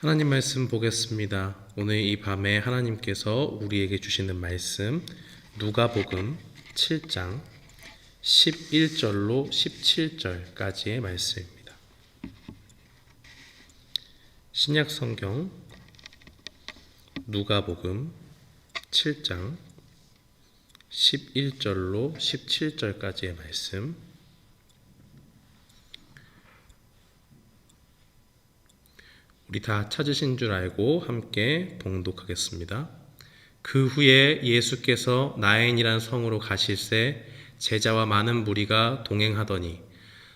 하나님 말씀 보겠습니다. 오늘 이 밤에 하나님께서 우리에게 주시는 말씀 누가복음 7장 11절로 17절까지의 말씀입니다. 신약 성경 누가복음 7장 11절로 17절까지의 말씀, 우리 다 찾으신 줄 알고 함께 봉독하겠습니다. 그 후에 예수께서 나인이란 성으로 가실새 제자와 많은 무리가 동행하더니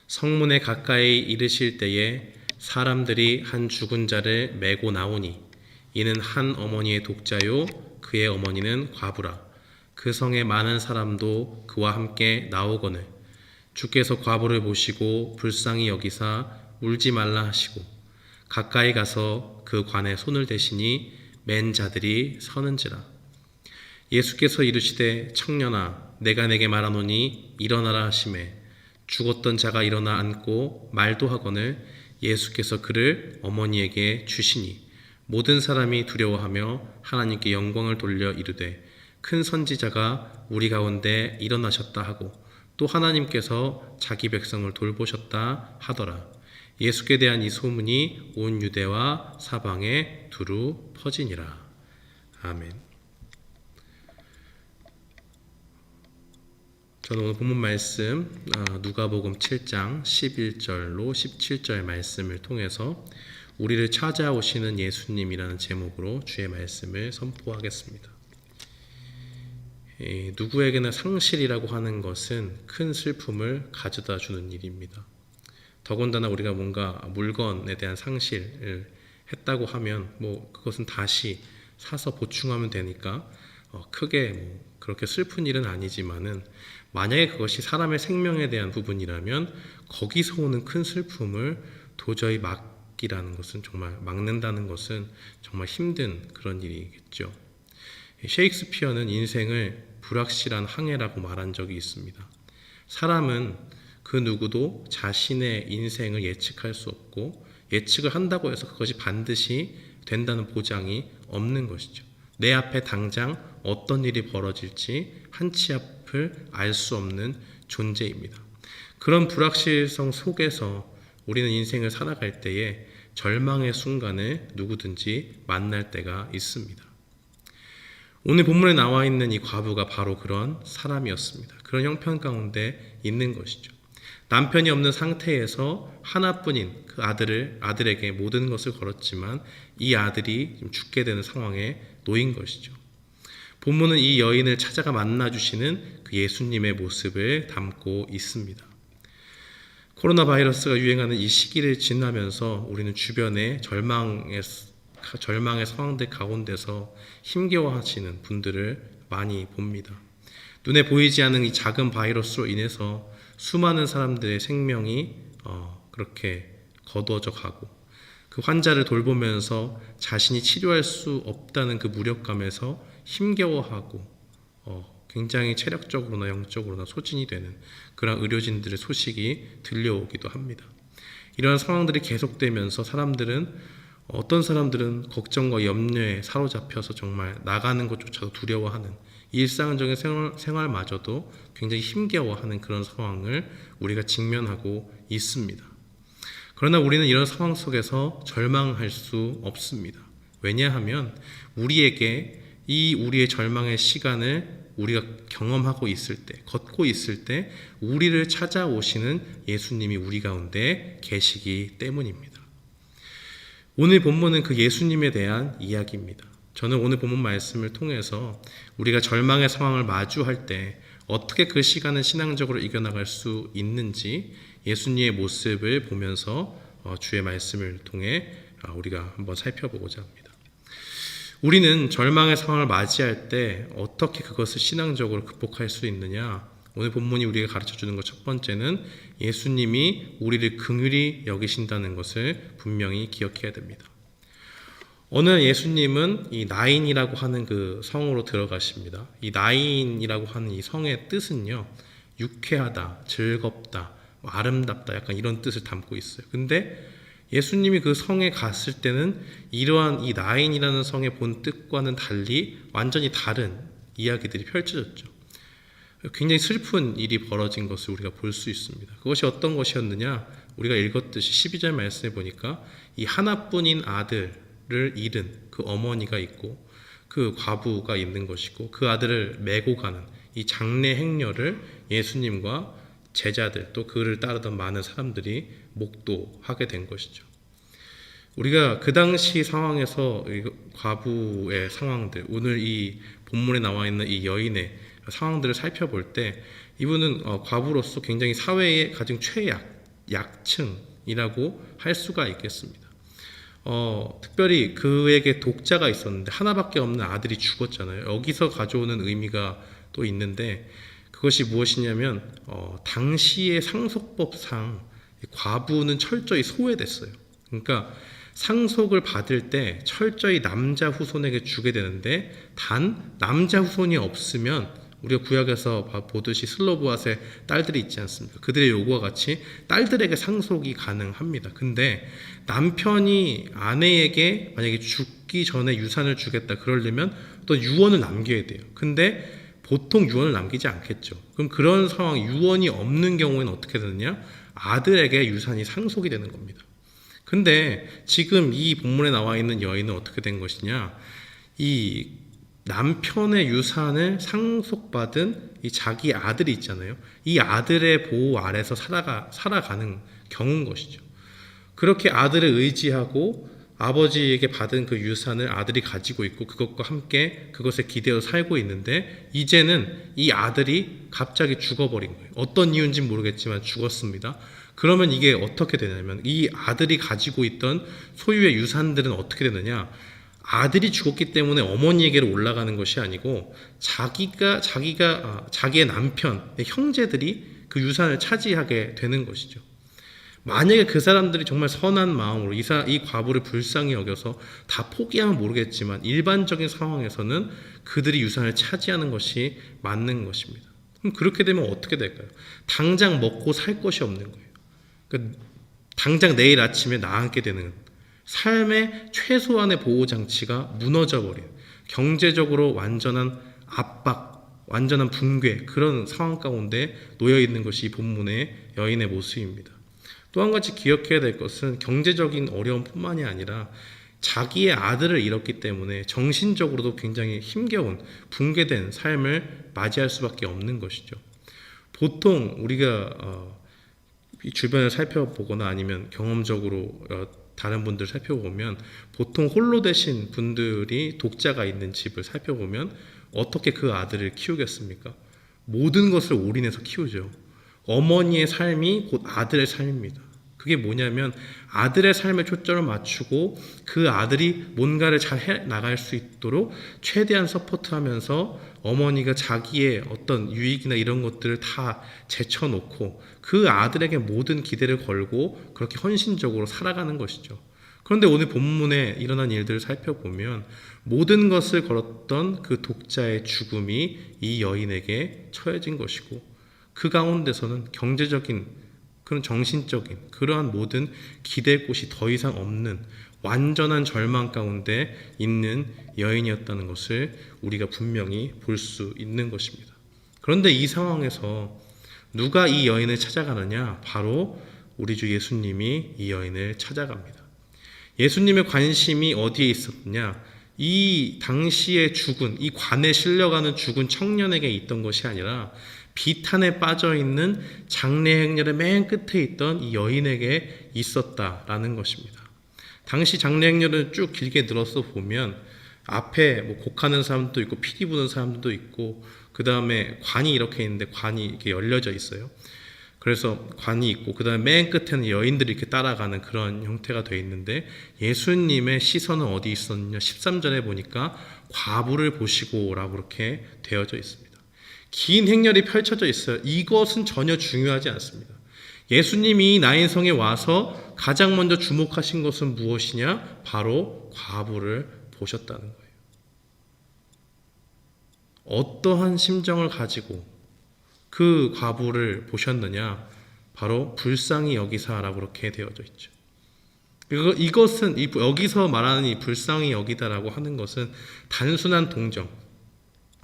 성문에 가까이 이르실 때에 사람들이 한 죽은 자를 메고 나오니 이는 한 어머니의 독자요 그의 어머니는 과부라. 그 성에 많은 사람도 그와 함께 나오거늘 주께서 과부를 보시고 불쌍히 여기사 울지 말라 하시고 가까이 가서 그 관에 손을 대시니 맨 자들이 서는지라. 예수께서 이르시되 청년아 내가 내게 말하노니 일어나라 하시매 죽었던 자가 일어나 앉고 말도 하거늘 예수께서 그를 어머니에게 주시니 모든 사람이 두려워하며 하나님께 영광을 돌려 이르되 큰 선지자가 우리 가운데 일어나셨다 하고 또 하나님께서 자기 백성을 돌보셨다 하더라. 예수께 대한 이 소문이 온 유대와 사방에 두루 퍼지니라. 아멘. 저는 오늘 본문 말씀 누가복음 7장 11절로 17절 말씀을 통해서 우리를 찾아오시는 예수님이라는 제목으로 주의 말씀을 선포하겠습니다. 누구에게나 상실이라고 하는 것은 큰 슬픔을 가져다 주는 일입니다. 더군다나 우리가 뭔가 물건에 대한 상실을 했다고 하면 그것은 다시 사서 보충하면 되니까 크게 그렇게 슬픈 일은 아니지만은 만약에 그것이 사람의 생명에 대한 부분이라면 거기서 오는 큰 슬픔을 도저히 막는다는 것은 정말 힘든 그런 일이겠죠. 셰익스피어는 인생을 불확실한 항해라고 말한 적이 있습니다. 사람은 그 누구도 자신의 인생을 예측할 수 없고 예측을 한다고 해서 그것이 반드시 된다는 보장이 없는 것이죠. 내 앞에 당장 어떤 일이 벌어질지 한 치 앞을 알 수 없는 존재입니다. 그런 불확실성 속에서 우리는 인생을 살아갈 때에 절망의 순간을 누구든지 만날 때가 있습니다. 오늘 본문에 나와 있는 이 과부가 바로 그런 사람이었습니다. 그런 형편 가운데 있는 것이죠. 남편이 없는 상태에서 하나뿐인 그 아들에게 모든 것을 걸었지만 이 아들이 죽게 되는 상황에 놓인 것이죠. 본문은 이 여인을 찾아가 만나주시는 그 예수님의 모습을 담고 있습니다. 코로나 바이러스가 유행하는 이 시기를 지나면서 우리는 주변에 절망의 상황들 가운데서 힘겨워하시는 분들을 많이 봅니다. 눈에 보이지 않는 이 작은 바이러스로 인해서 수많은 사람들의 생명이 그렇게 거두어져 가고 그 환자를 돌보면서 자신이 치료할 수 없다는 그 무력감에서 힘겨워하고 굉장히 체력적으로나 영적으로나 소진이 되는 그런 의료진들의 소식이 들려오기도 합니다. 이러한 상황들이 계속되면서 어떤 사람들은 걱정과 염려에 사로잡혀서 정말 나가는 것조차도 두려워하는 일상적인 생활마저도 굉장히 힘겨워하는 그런 상황을 우리가 직면하고 있습니다. 그러나 우리는 이런 상황 속에서 절망할 수 없습니다. 왜냐하면 우리의 절망의 시간을 우리가 경험하고 있을 때, 걷고 있을 때 우리를 찾아오시는 예수님이 우리 가운데 계시기 때문입니다. 오늘 본문은 그 예수님에 대한 이야기입니다. 저는 오늘 본문 말씀을 통해서 우리가 절망의 상황을 마주할 때 어떻게 그 시간을 신앙적으로 이겨나갈 수 있는지 예수님의 모습을 보면서 주의 말씀을 통해 우리가 한번 살펴보고자 합니다. 우리는 절망의 상황을 맞이할 때 어떻게 그것을 신앙적으로 극복할 수 있느냐? 오늘 본문이 우리가 가르쳐주는 것 첫 번째는 예수님이 우리를 긍휼히 여기신다는 것을 분명히 기억해야 됩니다. 어느 날 예수님은 이 나인이라고 하는 그 성으로 들어가십니다. 이 나인이라고 하는 이 성의 뜻은요, 유쾌하다, 즐겁다, 아름답다, 약간 이런 뜻을 담고 있어요. 근데 예수님이 그 성에 갔을 때는 이러한 이 나인이라는 성의 본 뜻과는 달리 완전히 다른 이야기들이 펼쳐졌죠. 굉장히 슬픈 일이 벌어진 것을 우리가 볼 수 있습니다. 그것이 어떤 것이었느냐? 우리가 읽었듯이 12절 말씀에 보니까 이 하나뿐인 아들을 잃은 그 어머니가 있고 그 과부가 있는 것이고 그 아들을 메고 가는 이 장례 행렬을 예수님과 제자들 또 그를 따르던 많은 사람들이 목도하게 된 것이죠. 우리가 그 당시 상황에서 과부의 상황들, 오늘 이 본문에 나와 있는 이 여인의 상황들을 살펴볼 때 이분은 과부로서 굉장히 사회의 가장 약층이라고 할 수가 있겠습니다. 특별히 그에게 독자가 있었는데 하나밖에 없는 아들이 죽었잖아요. 여기서 가져오는 의미가 또 있는데 그것이 무엇이냐면 당시의 상속법상 과부는 철저히 소외됐어요. 그러니까 상속을 받을 때 철저히 남자 후손에게 주게 되는데 단 남자 후손이 없으면 우리가 구약에서 보듯이 슬로브앗의 딸들이 있지 않습니까? 그들의 요구와 같이 딸들에게 상속이 가능합니다. 근데 남편이 아내에게 만약에 죽기 전에 유산을 주겠다 그러려면 또 유언을 남겨야 돼요. 근데 보통 유언을 남기지 않겠죠. 그럼 그런 상황, 유언이 없는 경우에는 어떻게 되느냐? 아들에게 유산이 상속이 되는 겁니다. 근데 지금 이 본문에 나와 있는 여인은 어떻게 된 것이냐? 이 남편의 유산을 상속받은 이 자기 아들이 있잖아요. 이 아들의 보호 아래서 살아가는 경우인 것이죠. 그렇게 아들을 의지하고 아버지에게 받은 그 유산을 아들이 가지고 있고 그것과 함께 그것에 기대어 살고 있는데 이제는 이 아들이 갑자기 죽어버린 거예요. 어떤 이유인지 모르겠지만 죽었습니다. 그러면 이게 어떻게 되냐면 이 아들이 가지고 있던 소유의 유산들은 어떻게 되느냐? 아들이 죽었기 때문에 어머니에게로 올라가는 것이 아니고 자기의 남편, 형제들이 그 유산을 차지하게 되는 것이죠. 만약에 그 사람들이 정말 선한 마음으로 이 과부를 불쌍히 여겨서 다 포기하면 모르겠지만 일반적인 상황에서는 그들이 유산을 차지하는 것이 맞는 것입니다. 그럼 그렇게 되면 어떻게 될까요? 당장 먹고 살 것이 없는 거예요. 그러니까 당장 내일 아침에 나앉게 되는 삶의 최소한의 보호장치가 무너져버린 경제적으로 완전한 압박, 완전한 붕괴 그런 상황 가운데 놓여있는 것이 이 본문의 여인의 모습입니다. 또 한 가지 기억해야 될 것은 경제적인 어려움뿐만이 아니라 자기의 아들을 잃었기 때문에 정신적으로도 굉장히 힘겨운 붕괴된 삶을 맞이할 수밖에 없는 것이죠. 보통 우리가 주변을 살펴보거나 아니면 경험적으로 다른 분들 살펴보면 보통 홀로 되신 분들이 독자가 있는 집을 살펴보면 어떻게 그 아들을 키우겠습니까? 모든 것을 올인해서 키우죠. 어머니의 삶이 곧 아들의 삶입니다. 그게 뭐냐면 아들의 삶에 초점을 맞추고 그 아들이 뭔가를 잘 해나갈 수 있도록 최대한 서포트하면서 어머니가 자기의 어떤 유익이나 이런 것들을 다 제쳐놓고 그 아들에게 모든 기대를 걸고 그렇게 헌신적으로 살아가는 것이죠. 그런데 오늘 본문에 일어난 일들을 살펴보면 모든 것을 걸었던 그 독자의 죽음이 이 여인에게 처해진 것이고 그 가운데서는 경제적인 그런 정신적인 그러한 모든 기댈 곳이 더 이상 없는 완전한 절망 가운데 있는 여인이었다는 것을 우리가 분명히 볼 수 있는 것입니다. 그런데 이 상황에서 누가 이 여인을 찾아가느냐? 바로 우리 주 예수님이 이 여인을 찾아갑니다. 예수님의 관심이 어디에 있었느냐? 이 당시에 죽은, 이 관에 실려가는 죽은 청년에게 있던 것이 아니라 비탄에 빠져있는 장례 행렬의 맨 끝에 있던 이 여인에게 있었다라는 것입니다. 당시 장례 행렬을 쭉 길게 늘어서 보면 앞에 곡하는 사람도 있고 피리 부는 사람도 있고 그 다음에 관이 이렇게 있는데 관이 이렇게 열려져 있어요. 그래서 관이 있고 그 다음에 맨 끝에는 여인들이 이렇게 따라가는 그런 형태가 되어 있는데 예수님의 시선은 어디 있었느냐? 13절에 보니까 과부를 보시고 라고 그렇게 되어져 있습니다. 긴 행렬이 펼쳐져 있어요. 이것은 전혀 중요하지 않습니다. 예수님이 나인성에 와서 가장 먼저 주목하신 것은 무엇이냐? 바로 과부를 보셨다는 거예요. 어떠한 심정을 가지고 그 과부를 보셨느냐? 바로 불쌍히 여기사라고 그렇게 되어져 있죠. 이것은 여기서 말하는 이 불쌍히 여기다라고 하는 것은 단순한 동정,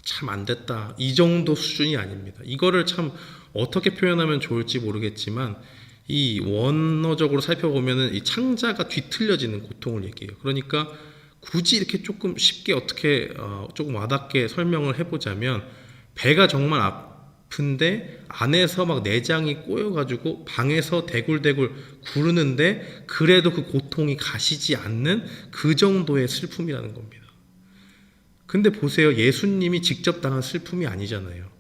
참 안 됐다 이 정도 수준이 아닙니다. 이거를 참 어떻게 표현하면 좋을지 모르겠지만 이 원어적으로 살펴보면은 이 창자가 뒤틀려지는 고통을 얘기해요. 그러니까 굳이 이렇게 조금 쉽게 어떻게 조금 와닿게 설명을 해보자면 배가 정말 아픈데 안에서 막 내장이 꼬여가지고 방에서 대굴대굴 구르는데 그래도 그 고통이 가시지 않는 그 정도의 슬픔이라는 겁니다. 근데 보세요. 예수님이 직접 당한 슬픔이 아니잖아요.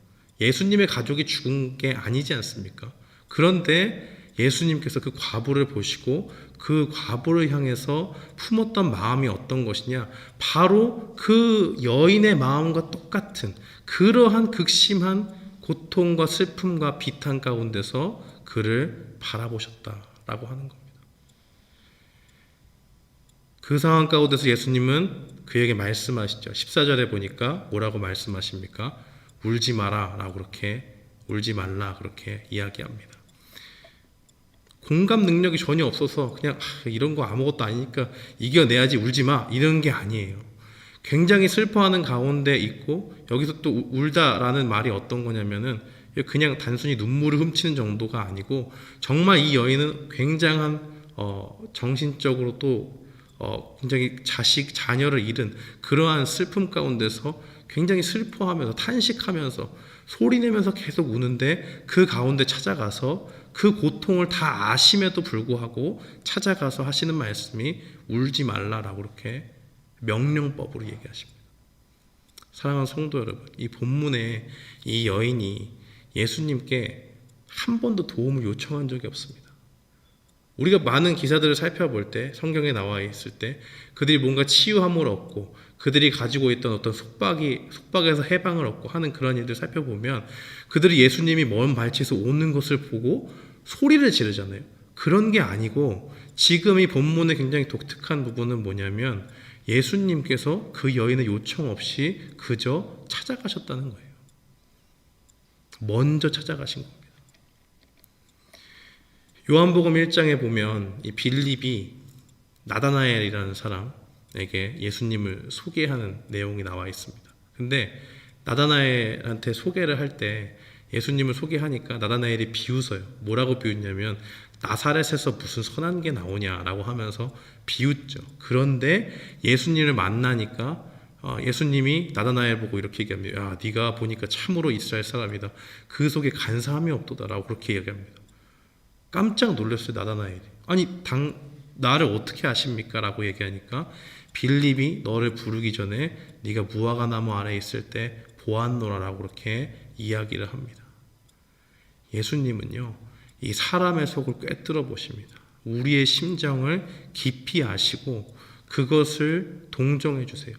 예수님의 가족이 죽은 게 아니지 않습니까? 그런데 예수님께서 그 과부를 보시고 그 과부를 향해서 품었던 마음이 어떤 것이냐? 바로 그 여인의 마음과 똑같은 그러한 극심한 고통과 슬픔과 비탄 가운데서 그를 바라보셨다라고 하는 겁니다. 그 상황 가운데서 예수님은 그에게 말씀하시죠. 14절에 보니까 뭐라고 말씀하십니까? 울지 마라 라고 그렇게 울지 말라 그렇게 이야기합니다. 공감 능력이 전혀 없어서 그냥 이런 거 아무것도 아니니까 이겨내야지 울지 마 이런 게 아니에요. 굉장히 슬퍼하는 가운데 있고 여기서 또 울다라는 말이 어떤 거냐면은 그냥 단순히 눈물을 훔치는 정도가 아니고 정말 이 여인은 굉장한 정신적으로 또 굉장히 자녀를 잃은 그러한 슬픔 가운데서 굉장히 슬퍼하면서 탄식하면서 소리내면서 계속 우는데 그 가운데 찾아가서 그 고통을 다 아심에도 불구하고 찾아가서 하시는 말씀이 울지 말라라고 그렇게 명령법으로 얘기하십니다. 사랑하는 성도 여러분, 이 본문에 이 여인이 예수님께 한 번도 도움을 요청한 적이 없습니다. 우리가 많은 기사들을 살펴볼 때 성경에 나와 있을 때 그들이 뭔가 치유함을 얻고 그들이 가지고 있던 어떤 속박에서 해방을 얻고 하는 그런 일들 살펴보면 그들이 예수님이 먼 발치에서 오는 것을 보고 소리를 지르잖아요. 그런 게 아니고 지금 이 본문의 굉장히 독특한 부분은 뭐냐면 예수님께서 그 여인의 요청 없이 그저 찾아가셨다는 거예요. 먼저 찾아가신 겁니다. 요한복음 1장에 보면 이 빌립이 나다나엘이라는 사람에게 예수님을 소개하는 내용이 나와 있습니다. 근데 나다나엘한테 소개를 할 때 예수님을 소개하니까 나다나엘이 비웃어요. 뭐라고 비웃냐면 나사렛에서 무슨 선한 게 나오냐라고 하면서 비웃죠. 그런데 예수님을 만나니까 예수님이 나다나엘 보고 이렇게 얘기합니다. 야, 네가 보니까 참으로 이스라엘 사람이다. 그 속에 간사함이 없도다라고 그렇게 얘기합니다. 깜짝 놀랐어요. 나다나엘이. 아니 나를 어떻게 아십니까? 라고 얘기하니까 빌립이 너를 부르기 전에 네가 무화과 나무 아래에 있을 때 보았노라라고 그렇게 이야기를 합니다. 예수님은요 이 사람의 속을 꿰뚫어 보십니다. 우리의 심정을 깊이 아시고 그것을 동정해 주세요.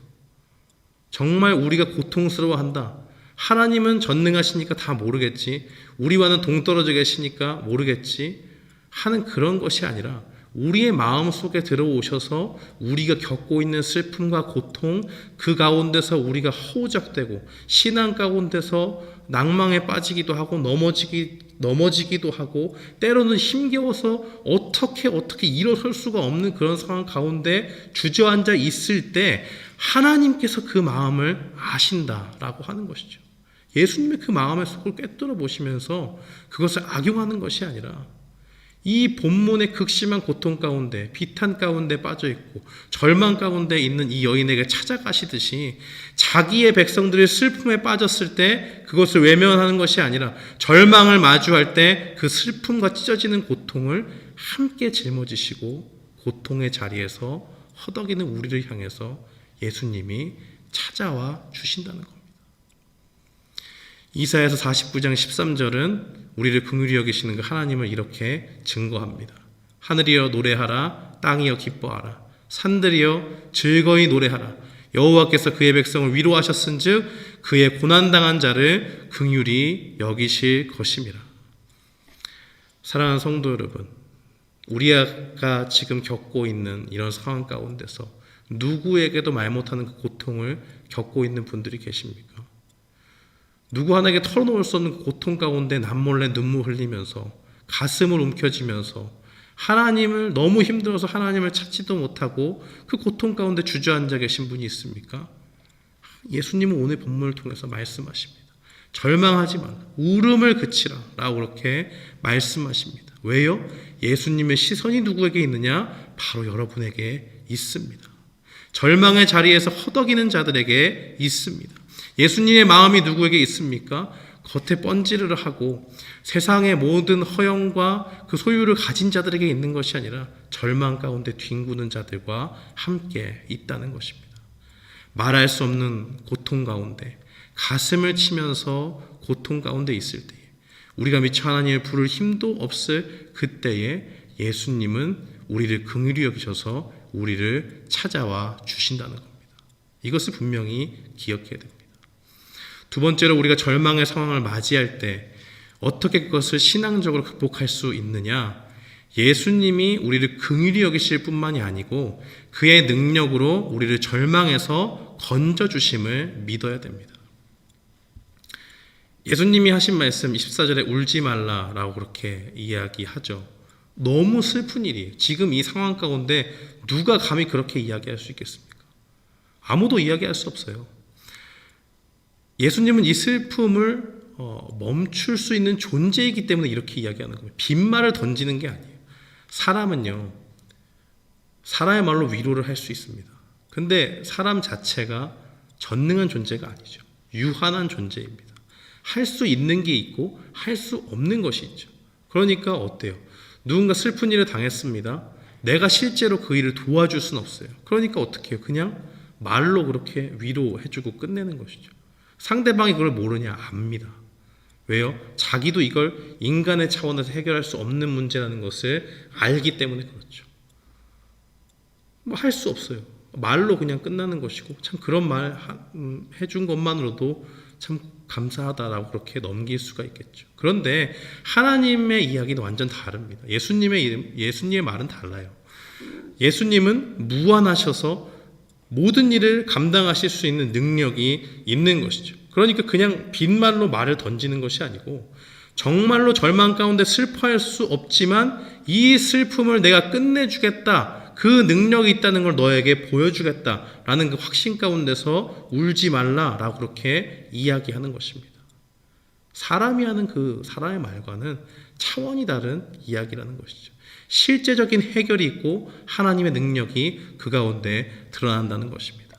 정말 우리가 고통스러워한다. 하나님은 전능하시니까 다 모르겠지. 우리와는 동떨어져 계시니까 모르겠지. 하는 그런 것이 아니라 우리의 마음 속에 들어오셔서 우리가 겪고 있는 슬픔과 고통 그 가운데서 우리가 허우적대고 신앙 가운데서 낭망에 빠지기도 하고 넘어지기도 하고 때로는 힘겨워서 어떻게 일어설 수가 없는 그런 상황 가운데 주저앉아 있을 때 하나님께서 그 마음을 아신다라고 하는 것이죠. 예수님의 그 마음의 속을 꿰뚫어 보시면서 그것을 악용하는 것이 아니라 이 본문의 극심한 고통 가운데 비탄 가운데 빠져있고 절망 가운데 있는 이 여인에게 찾아가시듯이 자기의 백성들이 슬픔에 빠졌을 때 그것을 외면하는 것이 아니라 절망을 마주할 때 그 슬픔과 찢어지는 고통을 함께 짊어지시고 고통의 자리에서 허덕이는 우리를 향해서 예수님이 찾아와 주신다는 겁니다. 이사야서 49장 13절은 우리를 긍휼히 여기시는 그 하나님을 이렇게 증거합니다. 하늘이여 노래하라, 땅이여 기뻐하라, 산들이여 즐거이 노래하라. 여호와께서 그의 백성을 위로하셨은즉 그의 고난당한 자를 긍휼히 여기실 것임이라. 사랑하는 성도 여러분, 우리가 지금 겪고 있는 이런 상황 가운데서 누구에게도 말 못하는 그 고통을 겪고 있는 분들이 계십니까? 누구 하나에게 털어놓을 수 없는 고통 가운데 남몰래 눈물 흘리면서 가슴을 움켜쥐면서 하나님을 너무 힘들어서 하나님을 찾지도 못하고 그 고통 가운데 주저앉아 계신 분이 있습니까? 예수님은 오늘 본문을 통해서 말씀하십니다. 절망하지 말라, 울음을 그치라 라고 그렇게 말씀하십니다. 왜요? 예수님의 시선이 누구에게 있느냐? 바로 여러분에게 있습니다. 절망의 자리에서 허덕이는 자들에게 있습니다. 예수님의 마음이 누구에게 있습니까? 겉에 번지르르 하고 세상의 모든 허영과 그 소유를 가진 자들에게 있는 것이 아니라 절망 가운데 뒹구는 자들과 함께 있다는 것입니다. 말할 수 없는 고통 가운데 가슴을 치면서 고통 가운데 있을 때에 우리가 미처 하나님을 부를 힘도 없을 그때에 예수님은 우리를 긍휼히 여기셔서 우리를 찾아와 주신다는 겁니다. 이것을 분명히 기억해야 됩니다. 두 번째로 우리가 절망의 상황을 맞이할 때 어떻게 그것을 신앙적으로 극복할 수 있느냐? 예수님이 우리를 긍휼히 여기실 뿐만이 아니고 그의 능력으로 우리를 절망에서 건져주심을 믿어야 됩니다. 예수님이 하신 말씀 24절에 울지 말라라고 그렇게 이야기하죠. 너무 슬픈 일이에요. 지금 이 상황 가운데 누가 감히 그렇게 이야기할 수 있겠습니까? 아무도 이야기할 수 없어요. 예수님은 이 슬픔을 멈출 수 있는 존재이기 때문에 이렇게 이야기하는 겁니다. 빈말을 던지는 게 아니에요. 사람은요, 사람의 말로 위로를 할 수 있습니다. 근데 사람 자체가 전능한 존재가 아니죠. 유한한 존재입니다. 할 수 있는 게 있고 할 수 없는 것이 있죠. 그러니까 어때요? 누군가 슬픈 일을 당했습니다. 내가 실제로 그 일을 도와줄 수는 없어요. 그러니까 어떻게 해요? 그냥 말로 그렇게 위로해주고 끝내는 것이죠. 상대방이 그걸 모르냐? 압니다. 왜요? 자기도 이걸 인간의 차원에서 해결할 수 없는 문제라는 것을 알기 때문에 그렇죠. 뭐 할 수 없어요. 말로 그냥 끝나는 것이고 참 그런 말 해준 것만으로도 참 감사하다라고 그렇게 넘길 수가 있겠죠. 그런데 하나님의 이야기는 완전 다릅니다. 예수님의 말은 달라요. 예수님은 무한하셔서 모든 일을 감당하실 수 있는 능력이 있는 것이죠. 그러니까 그냥 빈말로 말을 던지는 것이 아니고 정말로 절망 가운데 슬퍼할 수 없지만 이 슬픔을 내가 끝내주겠다. 그 능력이 있다는 걸 너에게 보여주겠다라는 그 확신 가운데서 울지 말라라고 그렇게 이야기하는 것입니다. 사람이 하는 그 사람의 말과는 차원이 다른 이야기라는 것이죠. 실제적인 해결이 있고 하나님의 능력이 그 가운데 드러난다는 것입니다.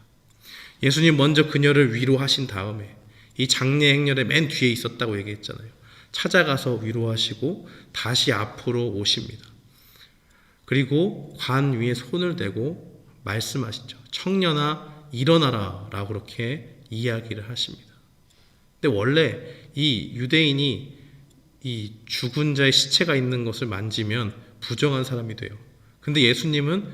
예수님 먼저 그녀를 위로하신 다음에 이 장례 행렬의 맨 뒤에 있었다고 얘기했잖아요. 찾아가서 위로하시고 다시 앞으로 오십니다. 그리고 관 위에 손을 대고 말씀하시죠. 청년아 일어나라 라고 그렇게 이야기를 하십니다. 근데 원래 이 유대인이 이 죽은 자의 시체가 있는 것을 만지면 부정한 사람이 돼요. 근데 예수님은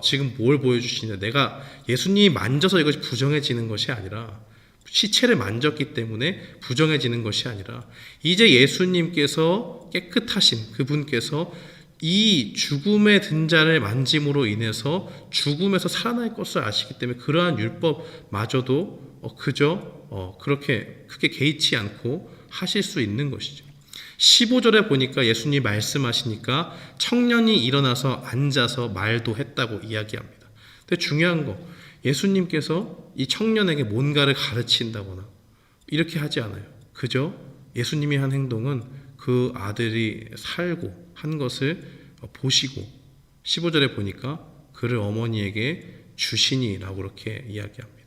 지금 뭘 보여주시냐? 내가 예수님이 만져서 이것이 부정해지는 것이 아니라 시체를 만졌기 때문에 부정해지는 것이 아니라 이제 예수님께서 깨끗하신 그분께서 이 죽음의 든 자를 만짐으로 인해서 죽음에서 살아날 것을 아시기 때문에 그러한 율법마저도 그저 그렇게 크게 개의치 않고 하실 수 있는 것이죠. 15절에 보니까 예수님이 말씀하시니까 청년이 일어나서 앉아서 말도 했다고 이야기합니다. 근데 중요한 거 예수님께서 이 청년에게 뭔가를 가르친다거나 이렇게 하지 않아요. 그저 예수님이 한 행동은 그 아들이 살고 한 것을 보시고 15절에 보니까 그를 어머니에게 주시니라고 그렇게 이야기합니다.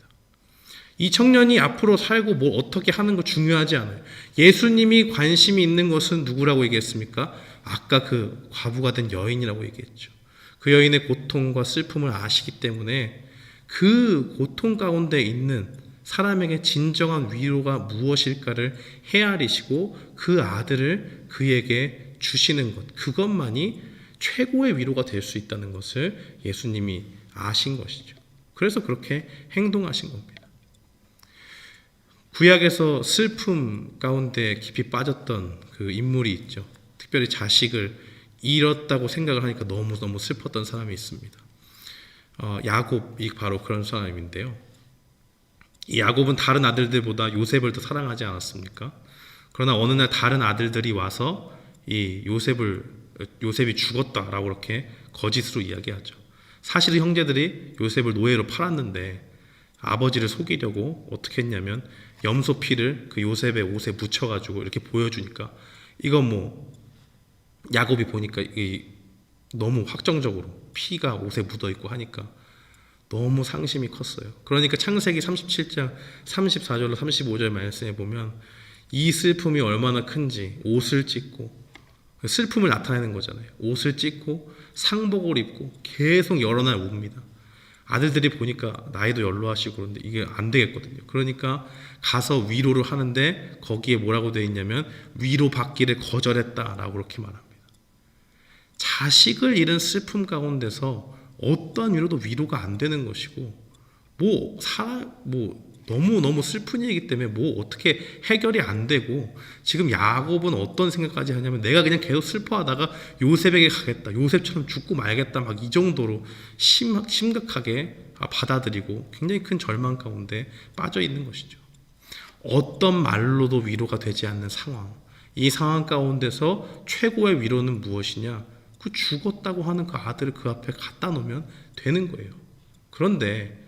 이 청년이 앞으로 살고 뭘 어떻게 하는 거 중요하지 않아요. 예수님이 관심이 있는 것은 누구라고 얘기했습니까? 아까 그 과부가 된 여인이라고 얘기했죠. 그 여인의 고통과 슬픔을 아시기 때문에 그 고통 가운데 있는 사람에게 진정한 위로가 무엇일까를 헤아리시고 그 아들을 그에게 주시는 것, 그것만이 최고의 위로가 될 수 있다는 것을 예수님이 아신 것이죠. 그래서 그렇게 행동하신 겁니다. 구약에서 슬픔 가운데 깊이 빠졌던 그 인물이 있죠. 특별히 자식을 잃었다고 생각을 하니까 너무너무 슬펐던 사람이 있습니다. 야곱이 바로 그런 사람인데요. 이 야곱은 다른 아들들보다 요셉을 더 사랑하지 않았습니까? 그러나 어느 날 다른 아들들이 와서 이 요셉을 요셉이 죽었다라고 그렇게 거짓으로 이야기하죠. 사실은 형제들이 요셉을 노예로 팔았는데 아버지를 속이려고 어떻게 했냐면 염소 피를 그 요셉의 옷에 묻혀가지고 이렇게 보여주니까 이건 뭐 야곱이 보니까 너무 확정적으로 피가 옷에 묻어있고 하니까 너무 상심이 컸어요. 그러니까 창세기 37장 34절로 35절 말씀에 보면 이 슬픔이 얼마나 큰지 옷을 찢고, 슬픔을 나타내는 거잖아요. 옷을 찢고 상복을 입고 계속 여러 날 웁니다. 아들들이 보니까 나이도 연로하시고 그런데 이게 안 되겠거든요. 그러니까 가서 위로를 하는데 거기에 뭐라고 되어 있냐면 위로받기를 거절했다라고 그렇게 말합니다. 자식을 잃은 슬픔 가운데서 어떠한 위로도 위로가 안 되는 것이고, 너무 슬픈 일이기 때문에 어떻게 해결이 안 되고, 지금 야곱은 어떤 생각까지 하냐면 내가 그냥 계속 슬퍼하다가 요셉에게 가겠다, 요셉처럼 죽고 말겠다, 막 이 정도로 심각하게 받아들이고 굉장히 큰 절망 가운데 빠져 있는 것이죠. 어떤 말로도 위로가 되지 않는 상황, 이 상황 가운데서 최고의 위로는 무엇이냐? 그 죽었다고 하는 그 아들을 그 앞에 갖다 놓으면 되는 거예요. 그런데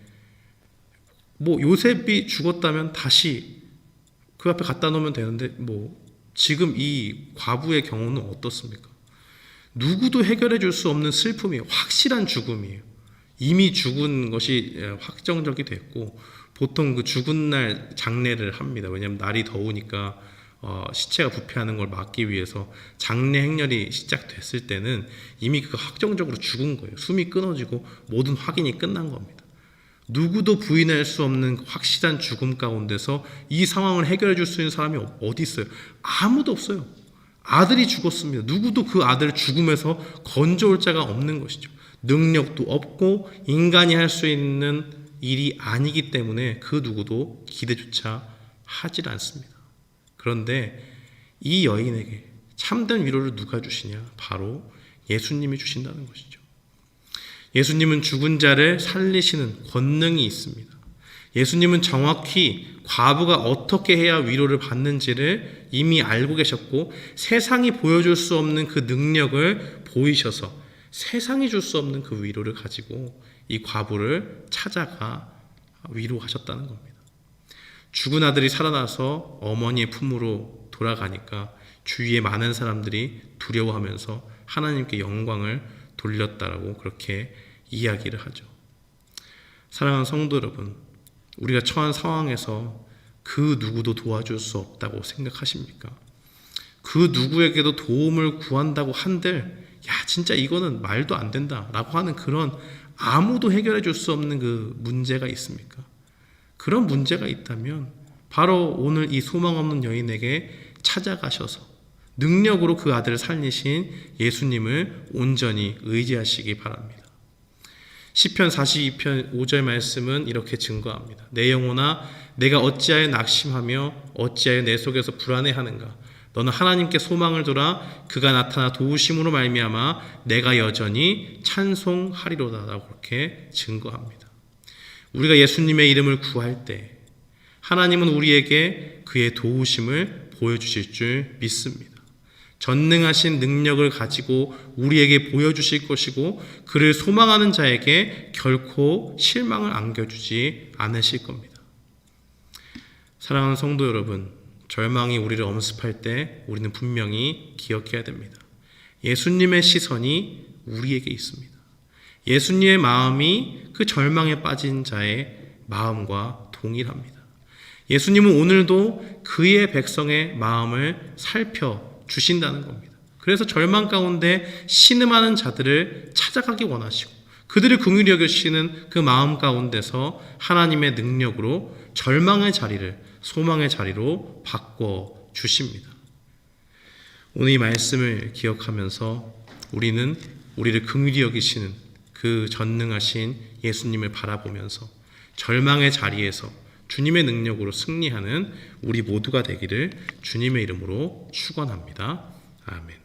요셉이 죽었다면 다시 그 앞에 갖다 놓으면 되는데 지금 이 과부의 경우는 어떻습니까? 누구도 해결해 줄 수 없는 슬픔이에요. 확실한 죽음이에요. 이미 죽은 것이 확정적이 됐고, 보통 그 죽은 날 장례를 합니다. 왜냐하면 날이 더우니까 시체가 부패하는 걸 막기 위해서 장례 행렬이 시작됐을 때는 이미 그가 확정적으로 죽은 거예요. 숨이 끊어지고 모든 확인이 끝난 겁니다. 누구도 부인할 수 없는 확실한 죽음 가운데서 이 상황을 해결해 줄 수 있는 사람이 어디 있어요? 아무도 없어요. 아들이 죽었습니다. 누구도 그 아들을 죽음에서 건져올 자가 없는 것이죠. 능력도 없고 인간이 할 수 있는 일이 아니기 때문에 그 누구도 기대조차 하질 않습니다. 그런데 이 여인에게 참된 위로를 누가 주시냐? 바로 예수님이 주신다는 것이죠. 예수님은 죽은 자를 살리시는 권능이 있습니다. 예수님은 정확히 과부가 어떻게 해야 위로를 받는지를 이미 알고 계셨고, 세상이 보여줄 수 없는 그 능력을 보이셔서 세상이 줄 수 없는 그 위로를 가지고 이 과부를 찾아가 위로하셨다는 겁니다. 죽은 아들이 살아나서 어머니의 품으로 돌아가니까 주위에 많은 사람들이 두려워하면서 하나님께 영광을 돌렸다라고 그렇게 이야기를 하죠. 사랑하는 성도 여러분, 우리가 처한 상황에서 그 누구도 도와줄 수 없다고 생각하십니까? 그 누구에게도 도움을 구한다고 한들 진짜 이거는 말도 안 된다라고 하는 그런 아무도 해결해 줄 수 없는 그 문제가 있습니까? 그런 문제가 있다면 바로 오늘 이 소망 없는 여인에게 찾아가셔서 능력으로 그 아들을 살리신 예수님을 온전히 의지하시기 바랍니다. 시편 42편 5절 말씀은 이렇게 증거합니다. 내 영혼아, 내가 어찌하여 낙심하며 어찌하여 내 속에서 불안해하는가? 너는 하나님께 소망을 둬라. 그가 나타나 도우심으로 말미암아 내가 여전히 찬송하리로다라고 그렇게 증거합니다. 우리가 예수님의 이름을 구할 때 하나님은 우리에게 그의 도우심을 보여주실 줄 믿습니다. 전능하신 능력을 가지고 우리에게 보여주실 것이고, 그를 소망하는 자에게 결코 실망을 안겨주지 않으실 겁니다. 사랑하는 성도 여러분, 절망이 우리를 엄습할 때 우리는 분명히 기억해야 됩니다. 예수님의 시선이 우리에게 있습니다. 예수님의 마음이 그 절망에 빠진 자의 마음과 동일합니다. 예수님은 오늘도 그의 백성의 마음을 살펴주신다는 겁니다. 그래서 절망 가운데 신음하는 자들을 찾아가기 원하시고, 그들을 긍휼히 여기시는 그 마음 가운데서 하나님의 능력으로 절망의 자리를 소망의 자리로 바꿔주십니다. 오늘 이 말씀을 기억하면서 우리는 우리를 긍휼히 여기시는 그 전능하신 예수님을 바라보면서 절망의 자리에서 주님의 능력으로 승리하는 우리 모두가 되기를 주님의 이름으로 축원합니다. 아멘.